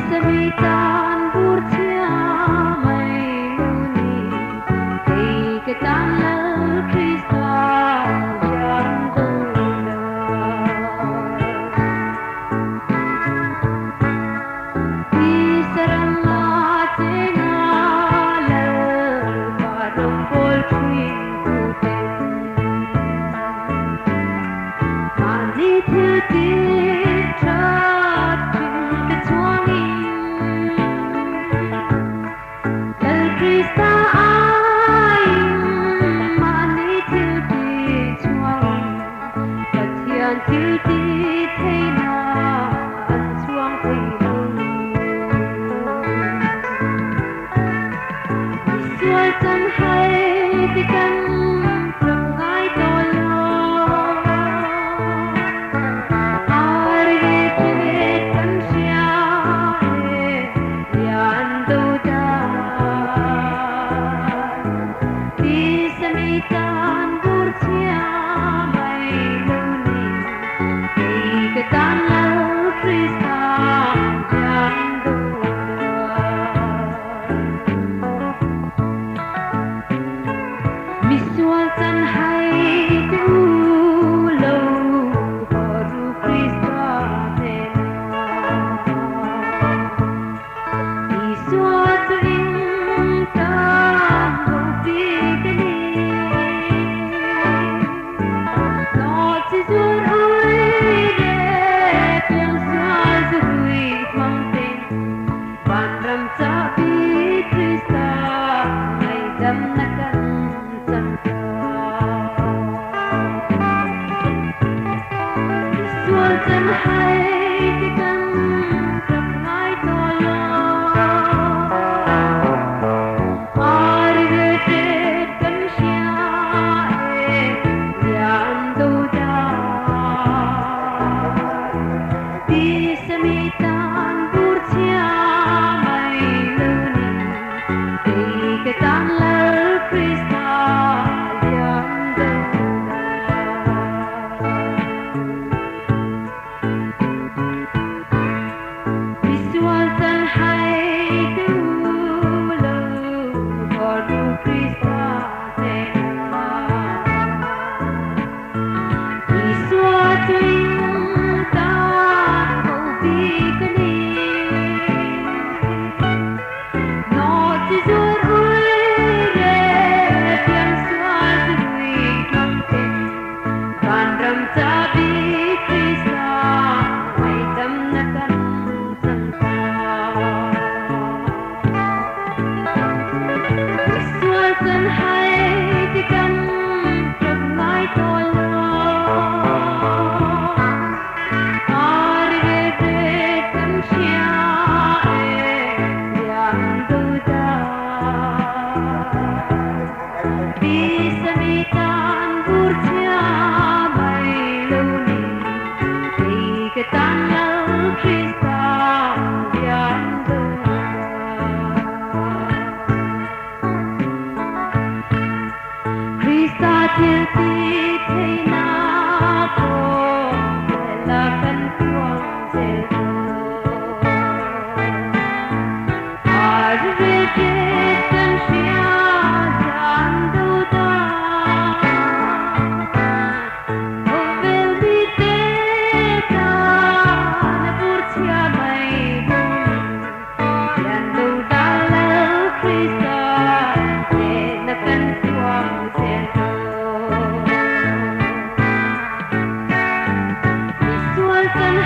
Samitan burcia mai luni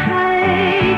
Hãy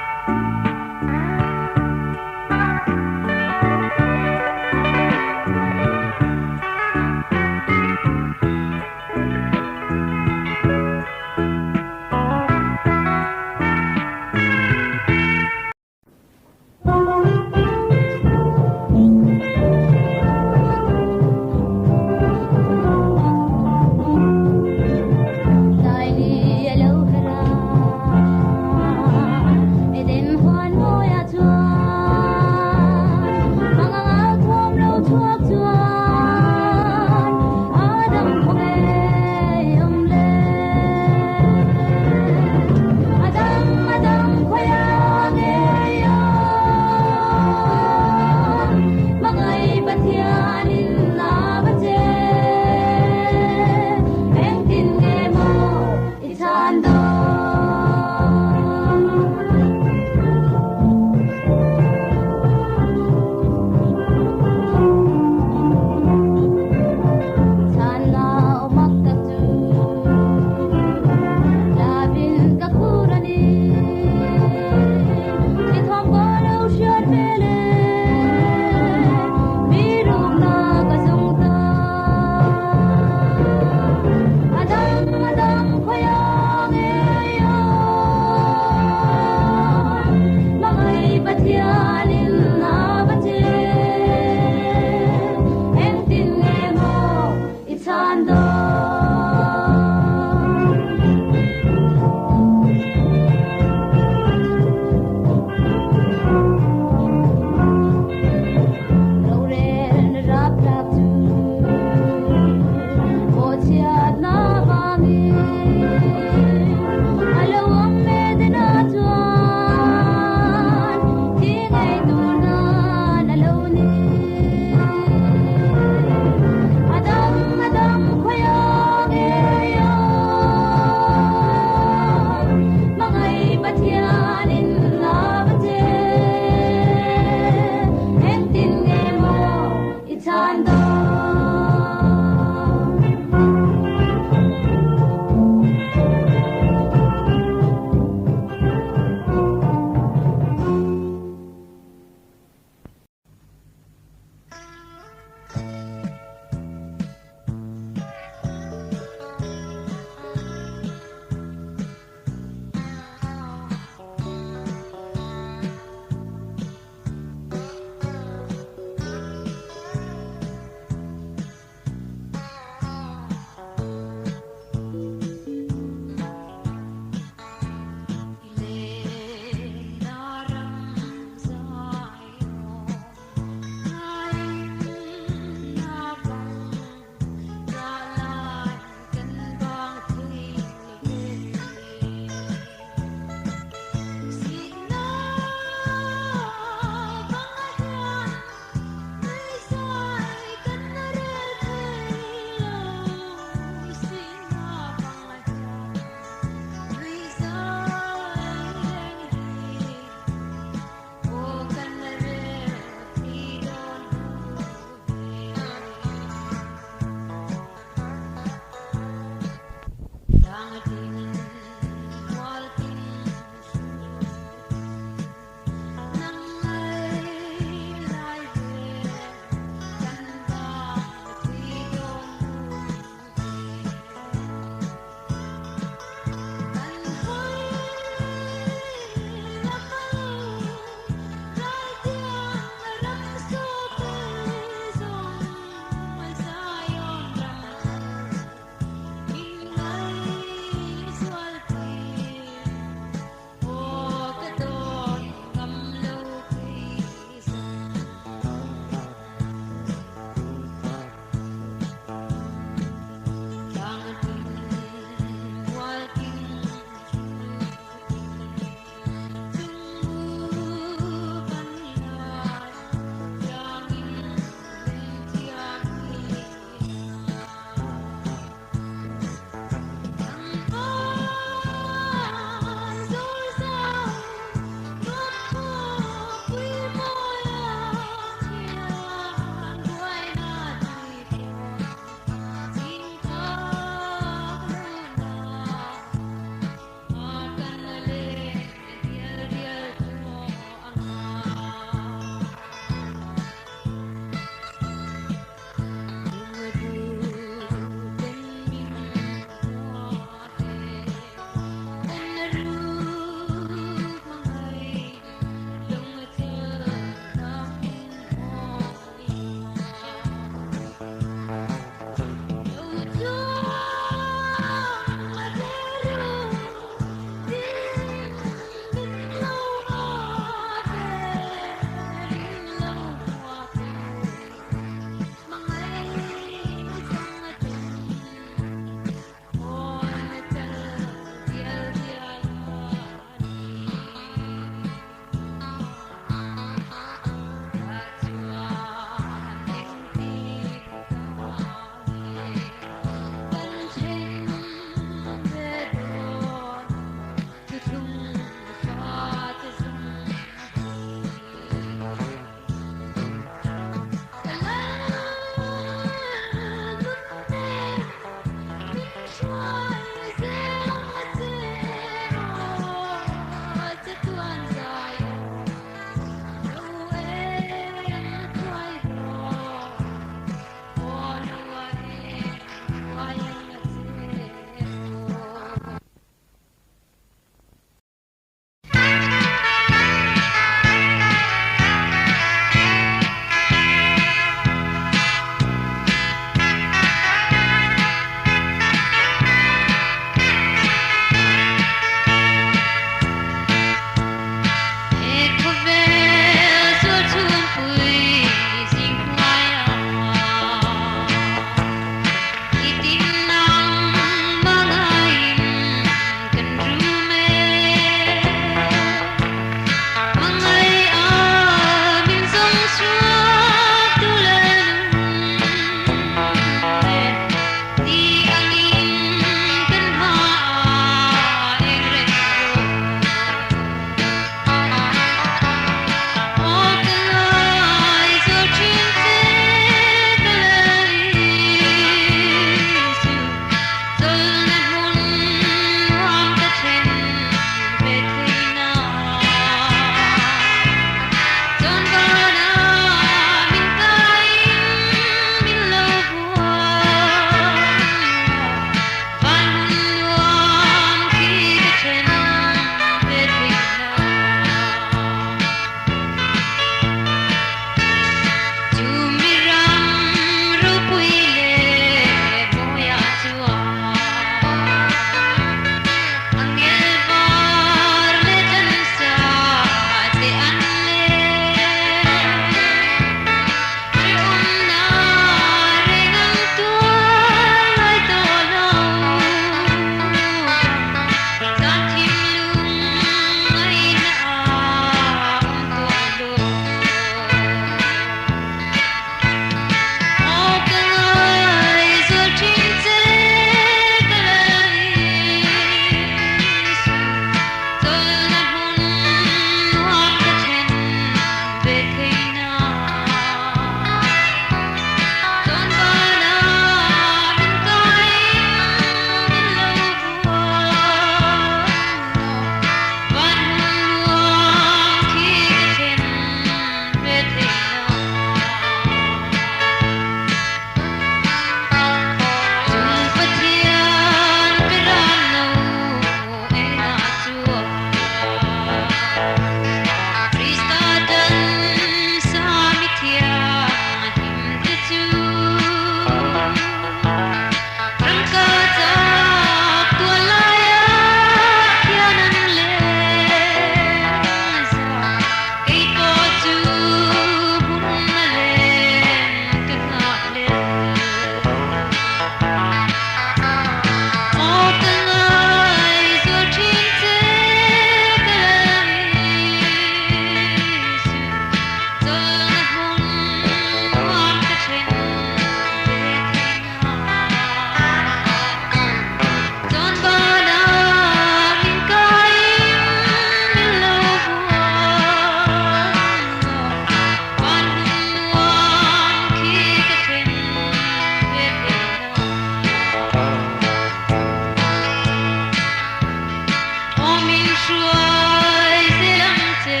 Shuai silam te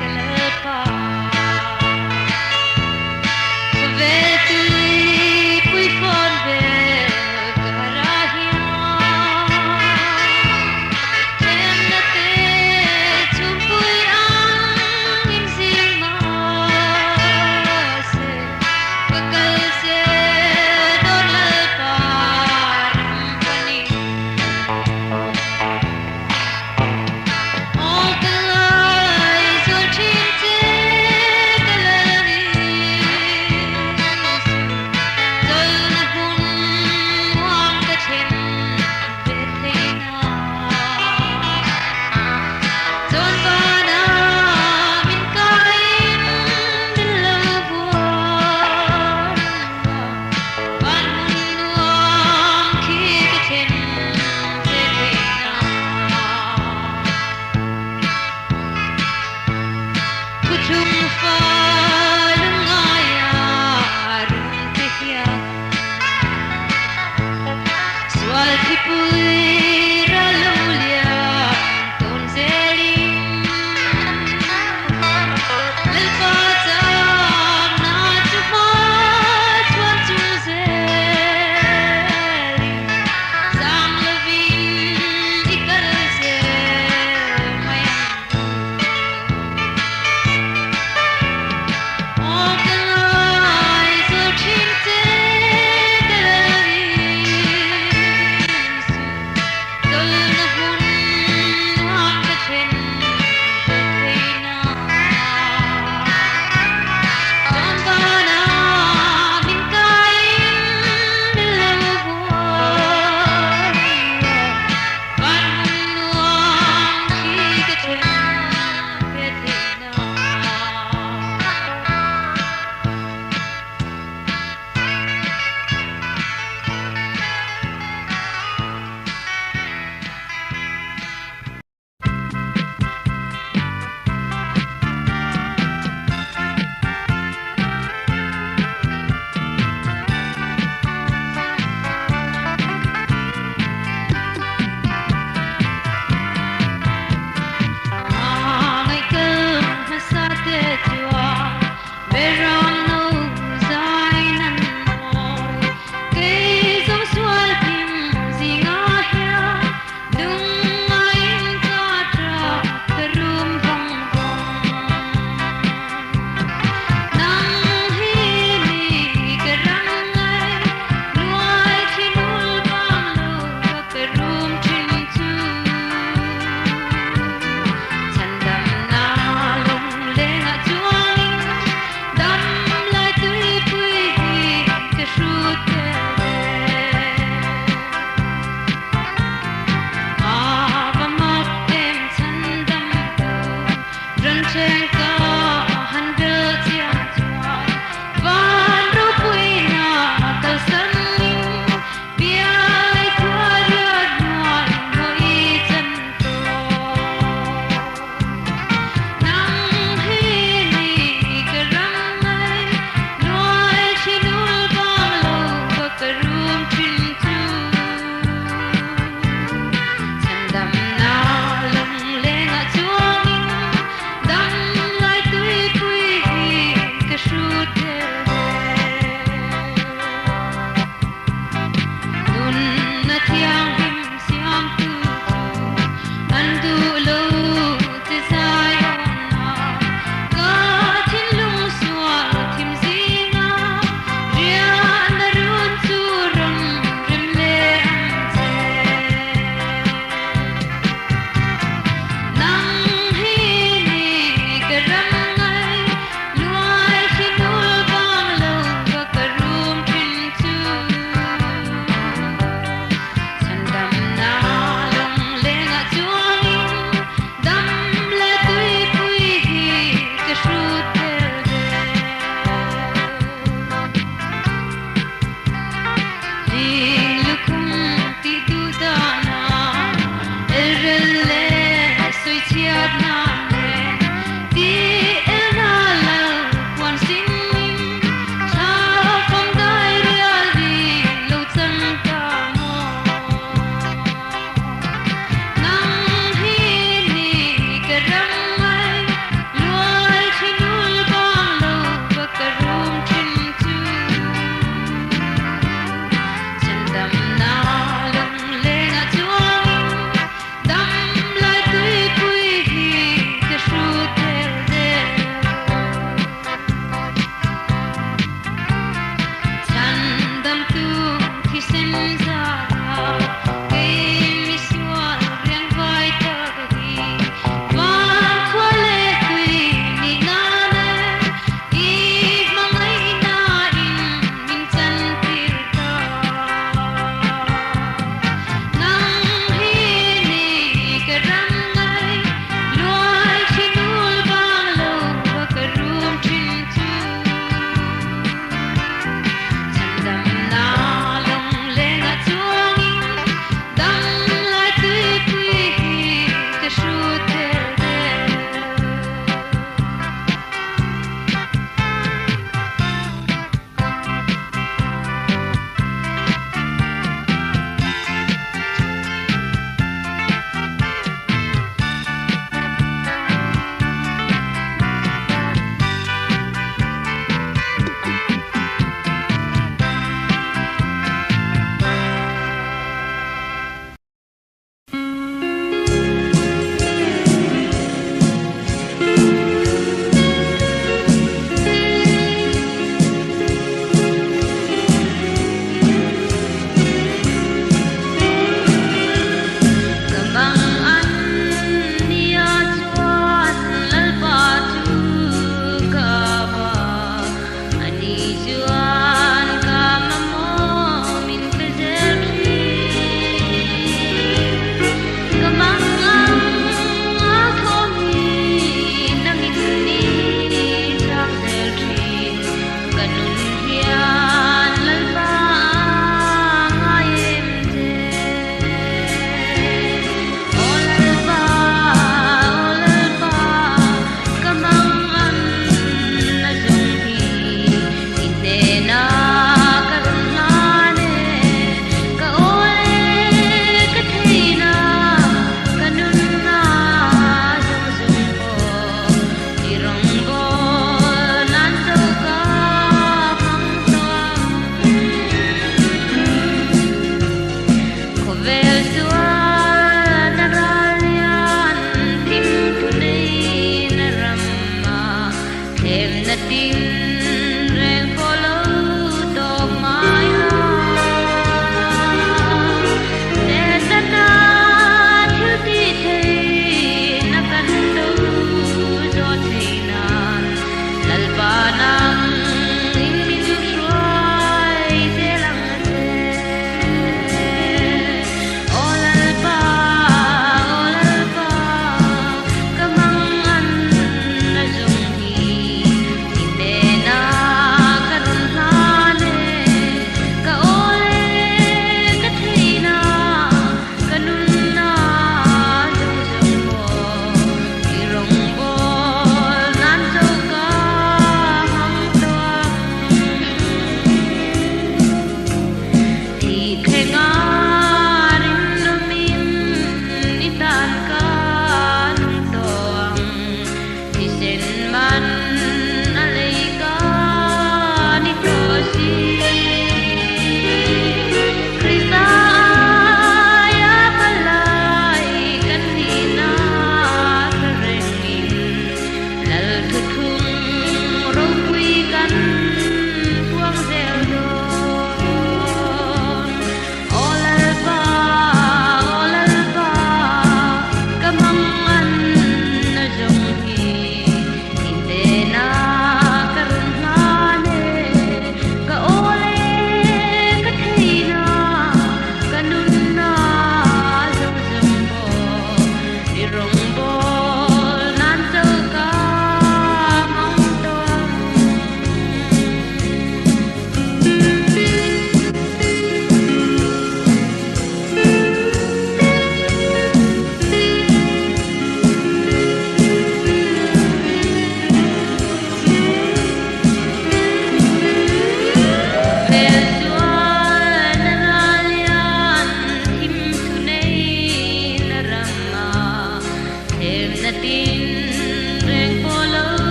kalapa Vetui pui pon ve karahia Temnate chumpui ang imsima se Bakal se dolal param pani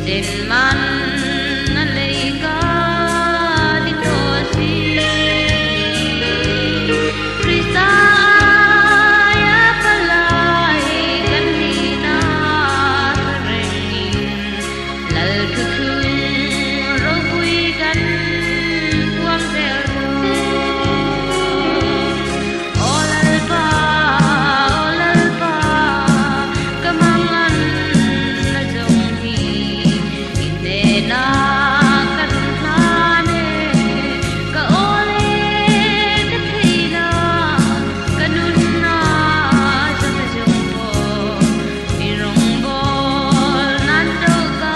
din man na lay ka dito si Krista ya palay kanina sa rengin lal kukung robuy kan puang selmo olal pa kamangan na jonghi ine na karunhane ka ole kathina kanun na jong jongpo irong bol nan do ka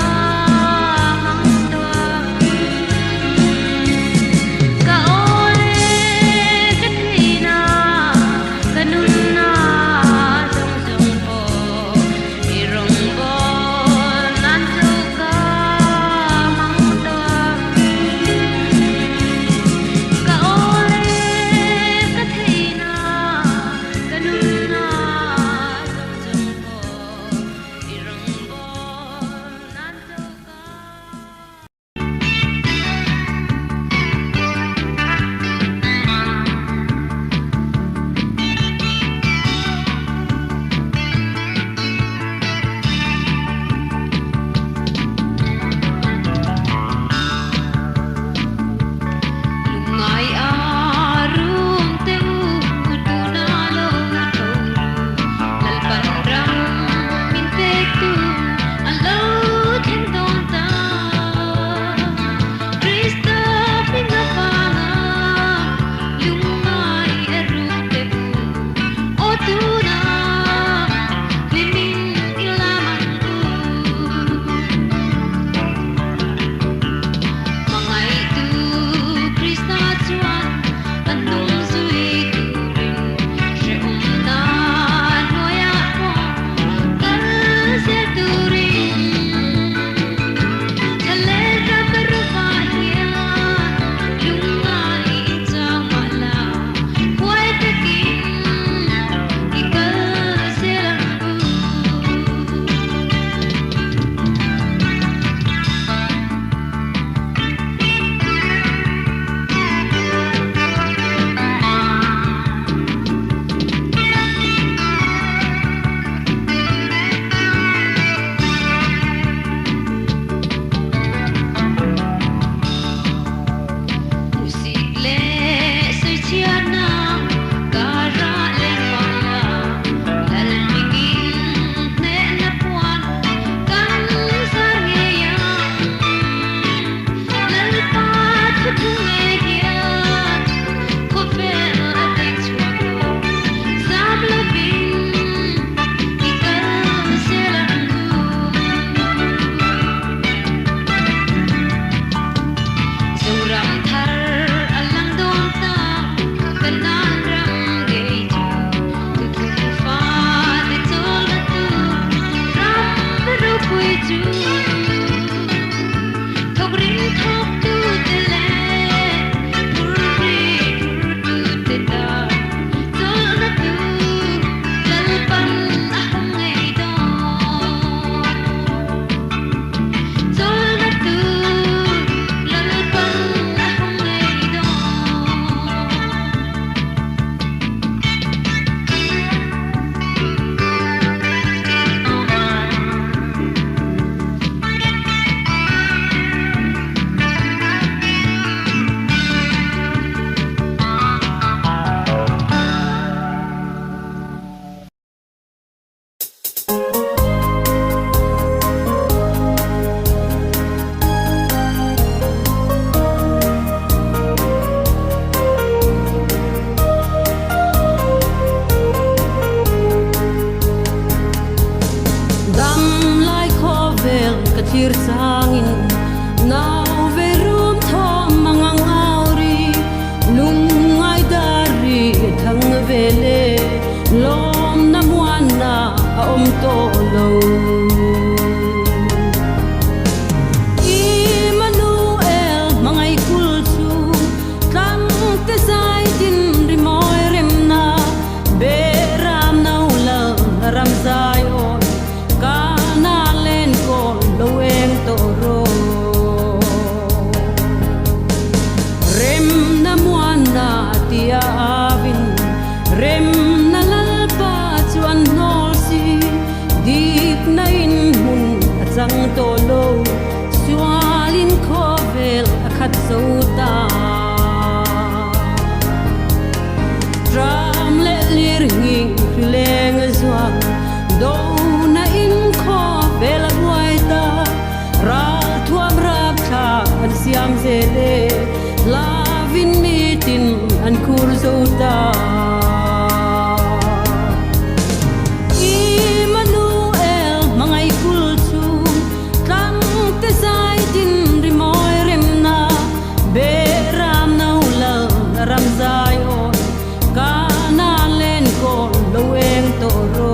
ta ram le lir nging leng zwa do na in kho bela buai ta ra thua rap tha an siam zele la vin mi tin an kur zo ta Emmanuel mangai kul chu tang te sai tin ri moi rem na be ram nau la ram zai o ka na len ko lo eng to ro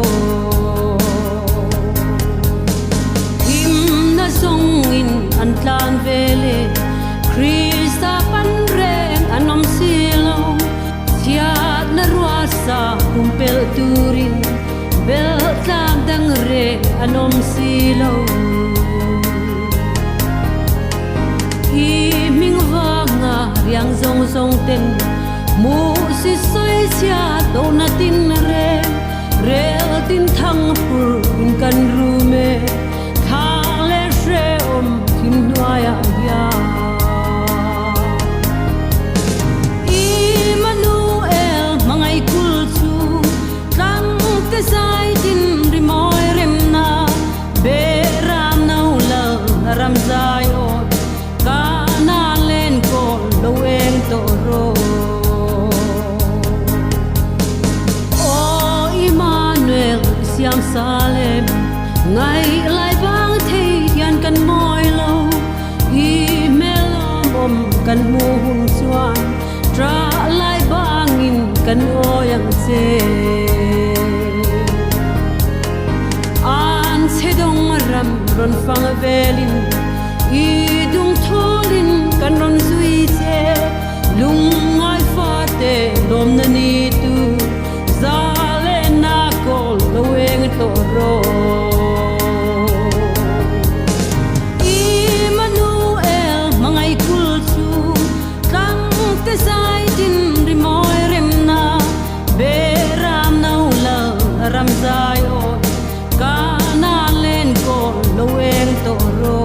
him na song in an tlan vele Krista pan reng anom silo siat na ruasa kumpel turin bel tlam dang re anom silo hi ming wanga riang zong zong ten mu si soi sia do na tin re rel tin thang pur in kan ru me tha le shre om kim noya ya Emmanuel mangai kul chu tang te sai tin ri moi rem na be ram nau la ram zai o ka na len ko lo eng to ro o Emmanuel siam salem ngai lai bang thei hian kan moi lo hi melom om kan mu hun chuan tra lai bangin kan oyang che an se dong ram ron fang velin I dung tholin kan ron zui che lung ngai fa te lom na ni tu za le na ko lo eng to ro Emmanuel mangai kul chu tang te sai tin ri moi rem na be ram nau la ram zai o ka na len ko lo eng to ro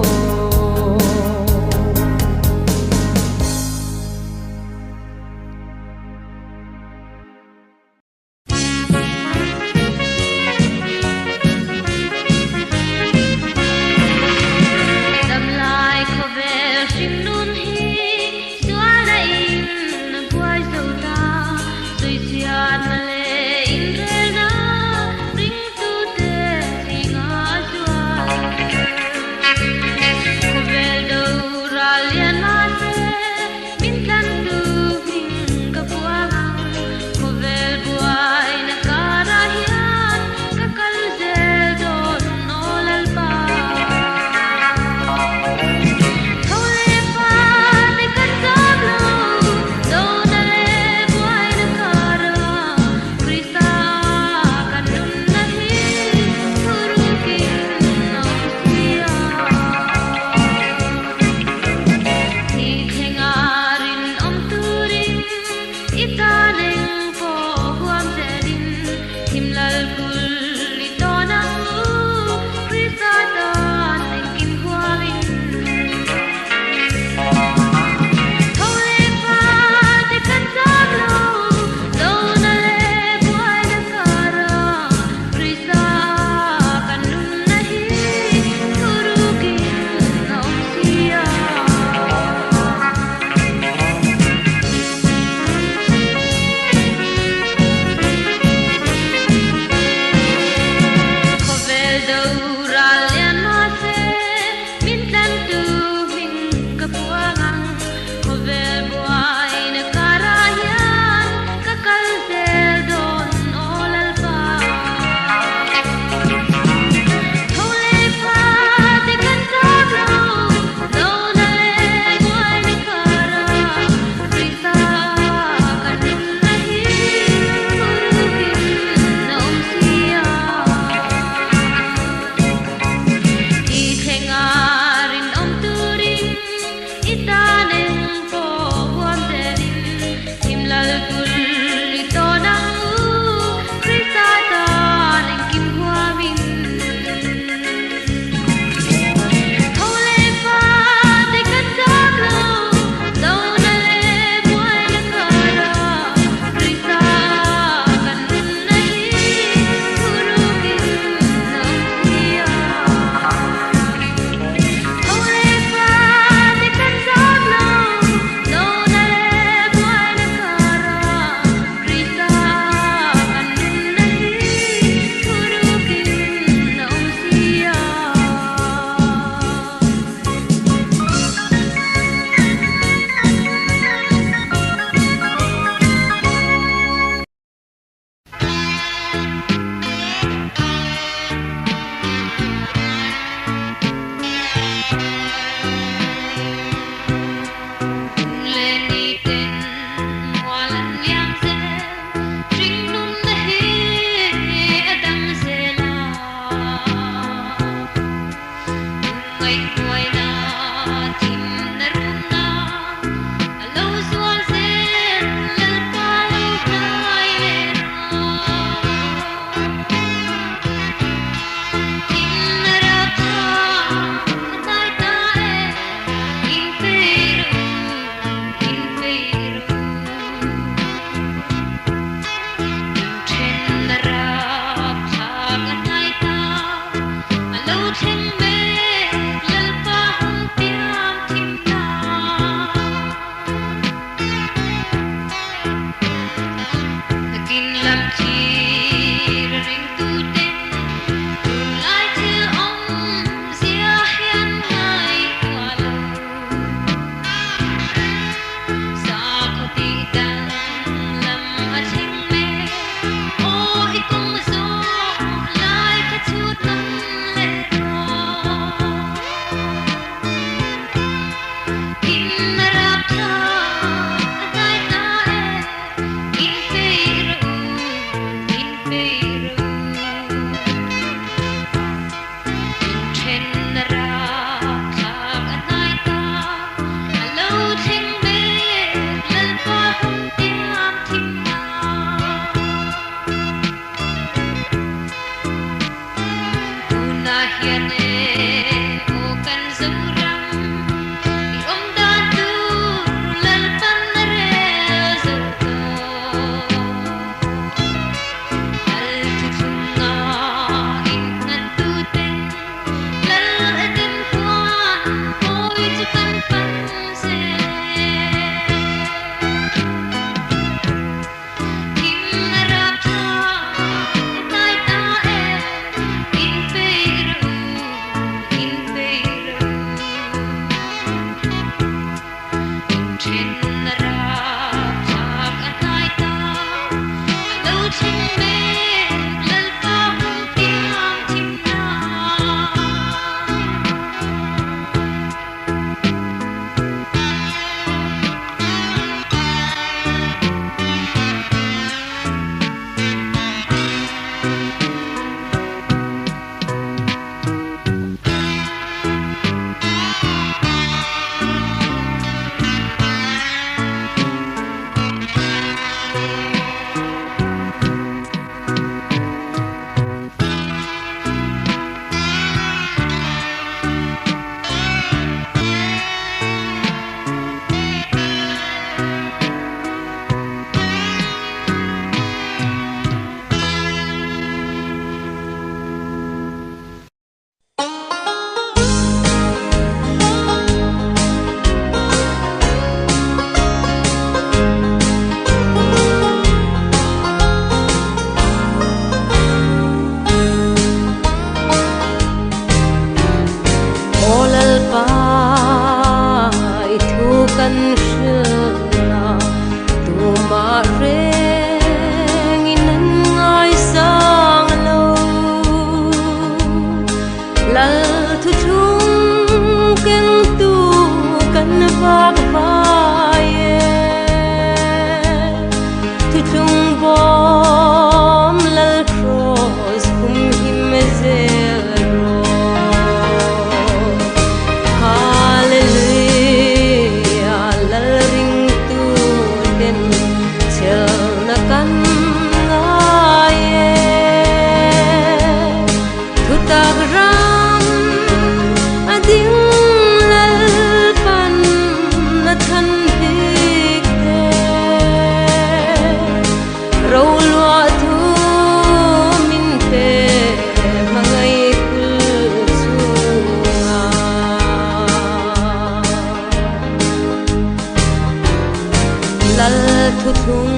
thu thung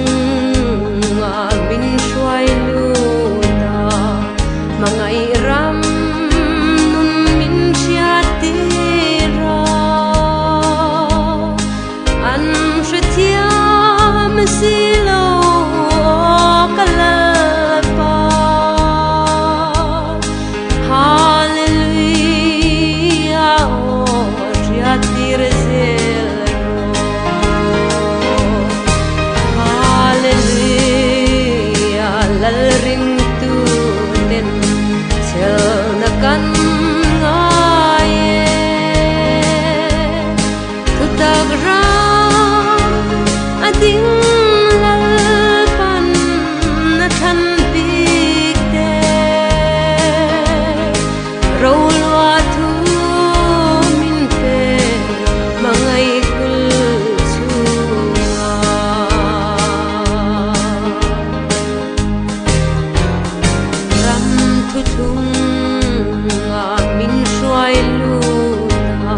min shuai lu ta mangai ram nun min chia ti ra an shtia si lo kalapa hallelujah o chia ti ring tu den sel na kan ngaye tu tag ra ading lal pan na than big te ro lwa thu min pe mangai kul thung min shuai lu ta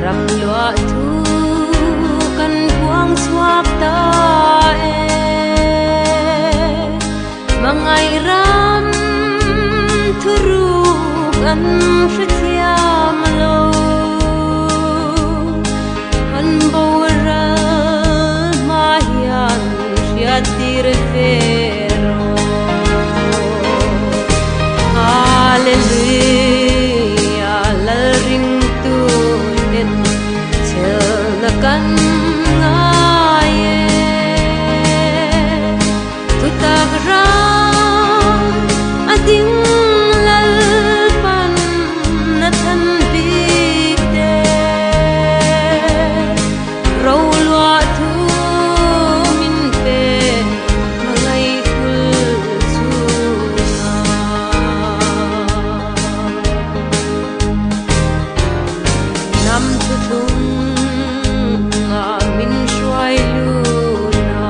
ram lua thu kan buang suak ta mangai ram thu ru kan shtiam lo han bo ra ma hian shia tir ve hallelujah la ring tu den chel na kan ngaye tu tag ra ading lal pan na than big te ro lua thu min pe mangai kul chu nam thu thung min shuai lu na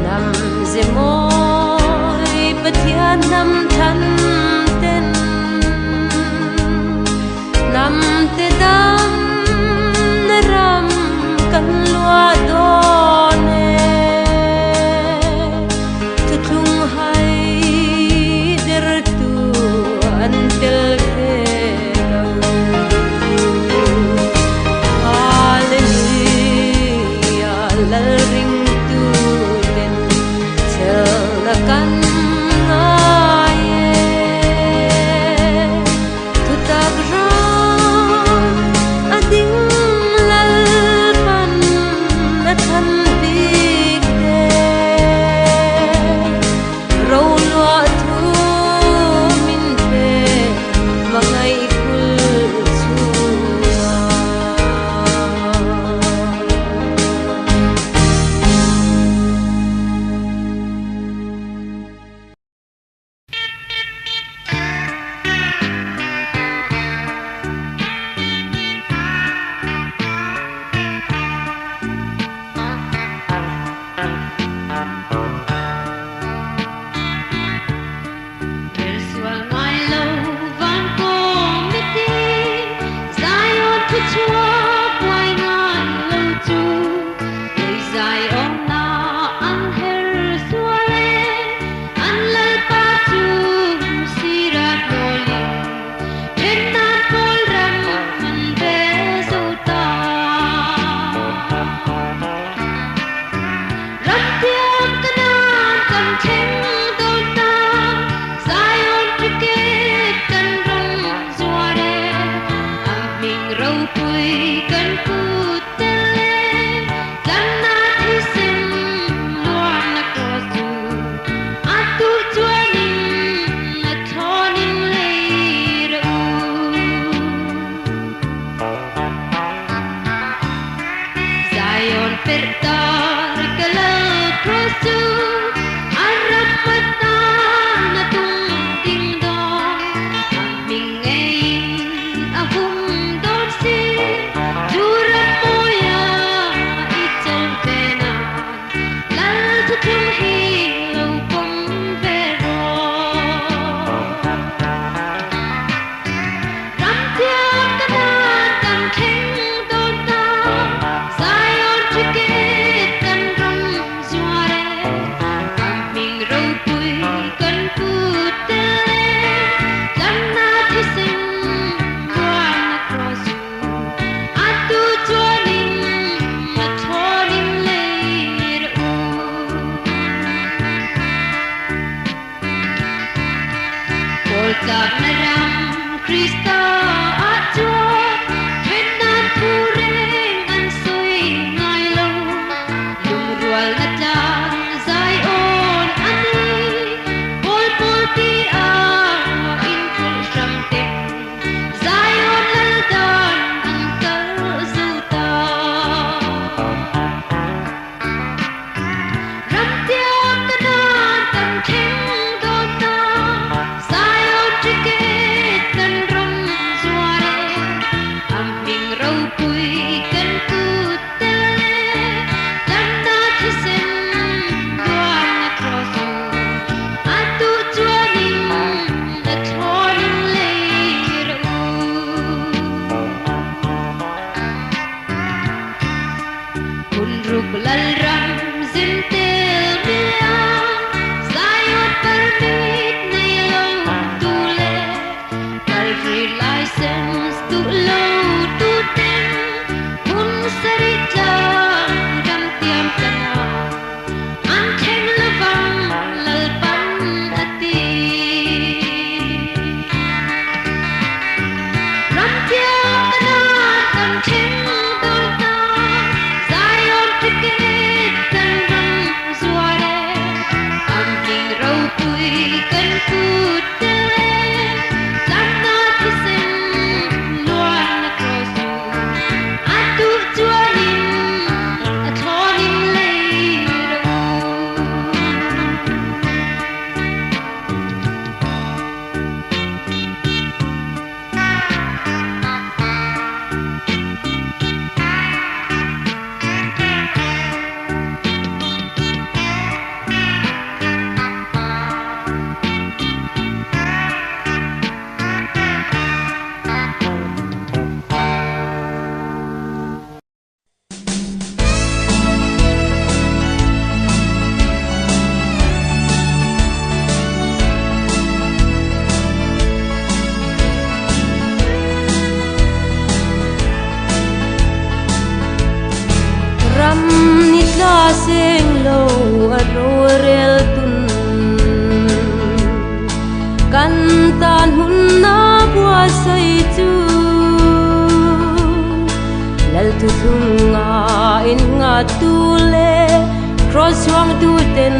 nam ze moi pathian nam than ten nam te dam na ram kan lua do ne thu thung hai der tu an tel fe la ring tu den chel na kan ngaye tu tag ra ading lal pan na than big te ro lua thu min pe mangai kul chu จากนรำคริสตาอาจวนเป็นนานผู้เร่งอันสวยงายลงลุงรวลละจางใจโอนอันนี้ปูลปีอาอินทุลรำเต็มใจโอนละดานอันเกลสุตารำเตียวกระดานตันเทงโดนตาใจโอนจิเกตกันรำสวาเรอัมพิงเราปุยกันกูเตเลจันตาที่เส้นดวงนักรอสูอาตุจวนิงอัทอนิงเลยรูคุณรุกลัลรำซินเตลบิลาสายอดปรมิดในโลกตูเลกัลฟรีไลเซนส์ตูโลตูเต็มมุนสริจาดำเตียมตนาอันเทงละวังลลปันอตีรำเตียวกระดานตันเทงโดนตาใจโอนจิเกตกันรำสวาเรอัมพิงเราปุยกันกูเตเลจันตาที่เส้นลวงนักรอสูอาตุจวนิงอัทอนิงเลยรูram nit la seng lo aro rel tun kan tan hun na bua sai chu lal tu thung nga in nga tu le cross wang tu ten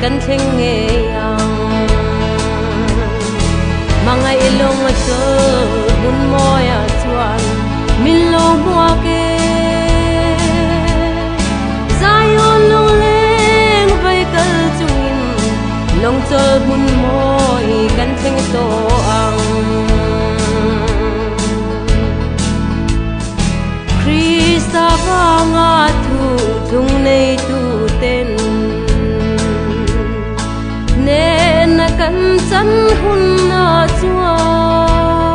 kan theng nge yang mga ilong cho hun moya chuan min lo bua ke Zion long leng vai kal chungin long chol hun moi kan theng to ang Krista vanga thu thung nei tu ten ne na kan chan hun na chuan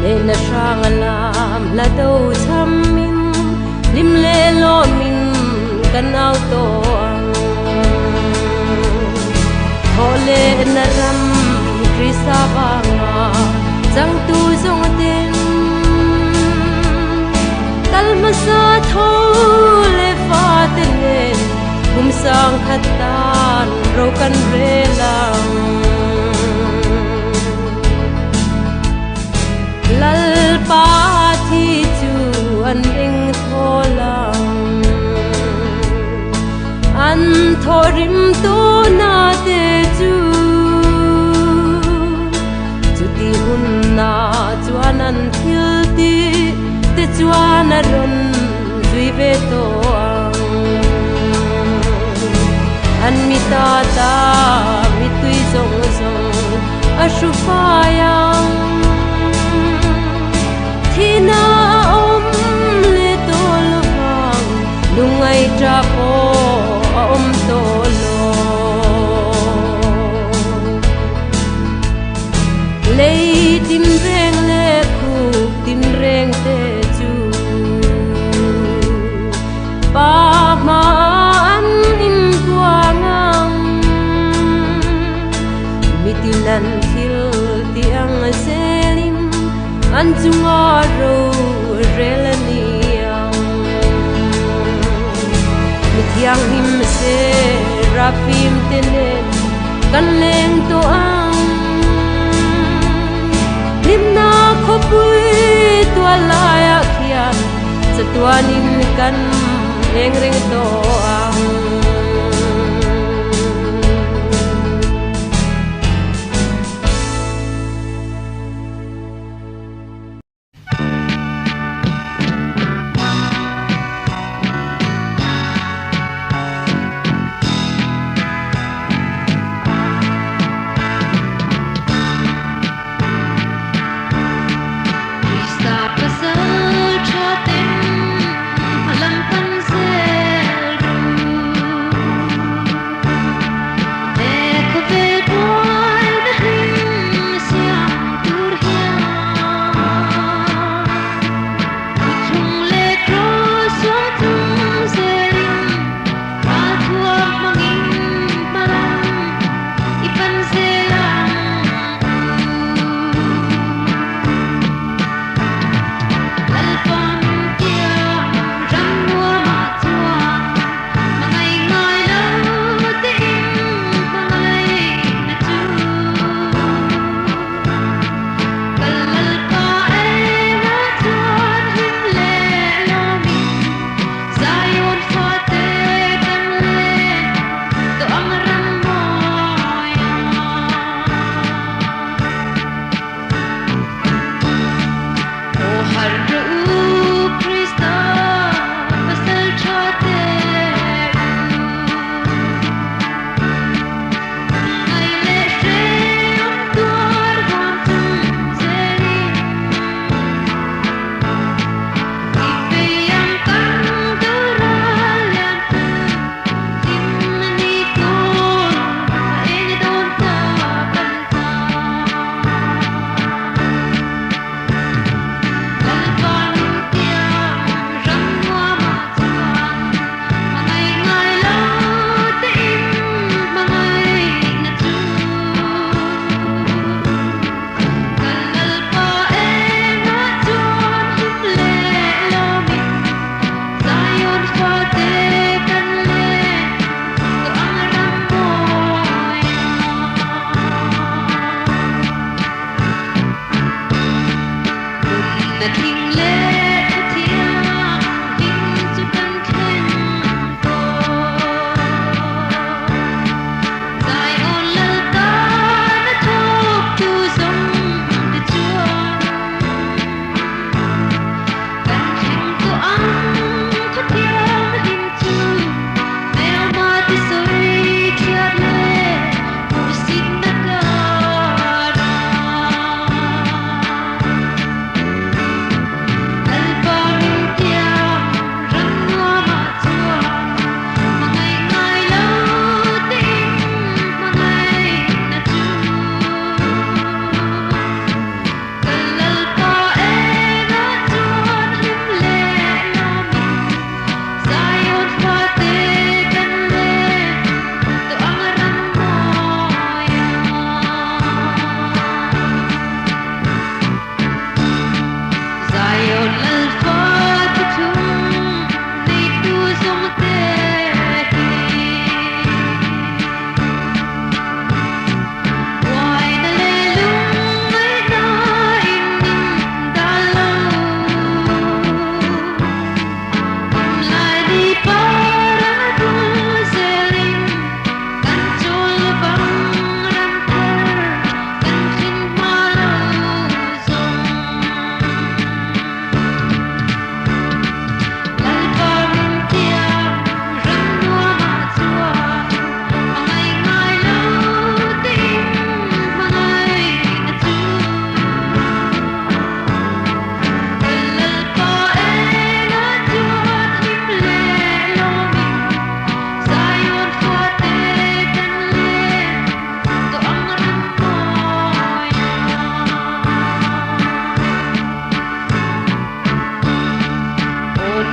ne na sang lam la do cham min lim le lo min kan au to ang hole na ram krista vanga chang tu zong ten kal ma sa tho le fa ten le kum sang khatan ro kan re lang lal pa thi chu an eng tho lang an tho rim to na te chu chu ti hun na chuan an thil ti te chuan a ron zui ve to an mi ta ta mi tui zong zong a shu fa yang thina om le to lo vang lungai tra po om to lo le tim reng le khu tim reng te chu pa ma an in tua ngang mitilan thil tiang selim an chunga ro relaniang mithiang him se rapim tenen kan leng to ang ko pui tua laya kian sa tuanin kan engring to ang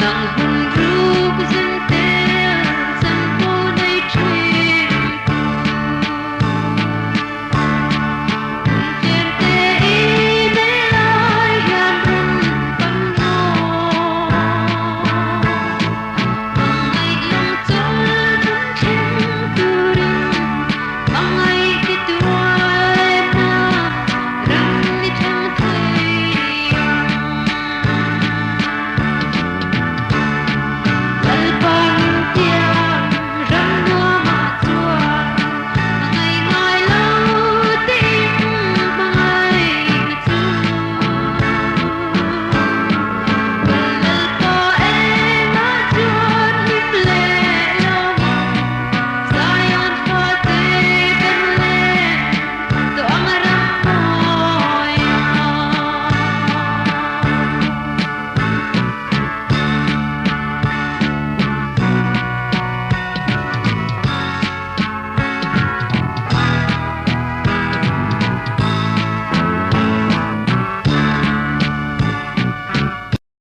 nang